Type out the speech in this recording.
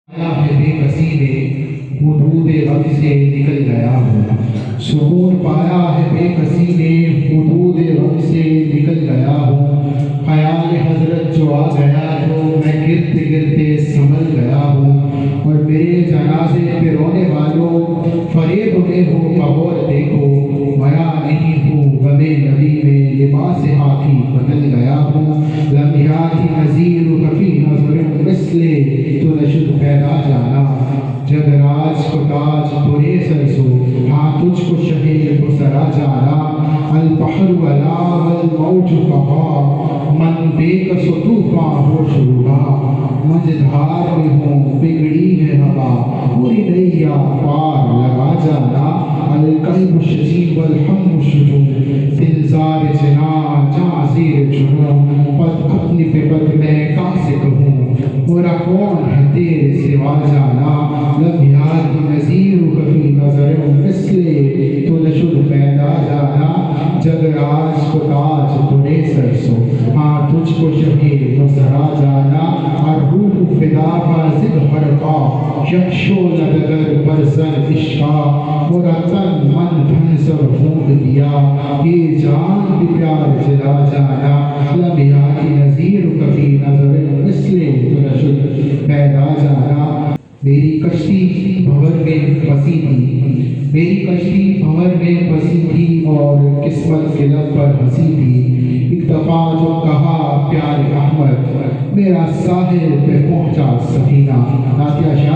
آیا ہے بے کسی نے حدود غم سے نکل گیا ہوں، سکون پایا ہے بے کسی نے حدود غم سے نکل گیا ہوں، خیال حضرت جو آ گیا تو میں گرتے گرتے سنبھل گیا ہوں، اور میرے جنازے پہ رونے والوں فریب میں ہو قبول دیکھو، میا نہیں ہوں غم نبی میں لباس خاکی بدل گیا ہوں، لمحات نذیر کفی نظر مثل تو نشد پیدا جانا، جگ راج کو تاج پورے سرسو ہاں تجھ کو شہید کو سرا جانا، البحر ولا والموج فقا من بے کس و طوفان ہو شروعا، مجدھار میں ہوں بگڑی ہے ہوا پوری نیا پار لگا جانا، القلب شجیب والحم شجوع دلزار جناں جاں زیر جنوں، پد اپنی پہ پد میں کہاں سے کہوں برا کون ہے تیرے سوا جانا، لمحات نذیر کفی نظر مثل تو نشد پیدا جانا، جگ راج کو تاج ترے سرسو ہاں تجھ کو شہید کو سرا جانا، اور روح فدا کا زد حرقا یکشو لدگر برزن عشقا، مرا تن من دھن سب پھونک دیا یہ جان بھی پیار جلا جانا، لمحات نذیر کفی نظر مثل تو نشد پیدا جانا، میری کشتی بھنور میں پھنسی تھی، میری کشتی بھنور میں پھنسی تھی اور قسمت کے لب پر ہنسی تھی، ایک دفعہ جو کہا پیارے احمد میرا ساحل پہ پہنچا سفینہ، نعتیہ شاعر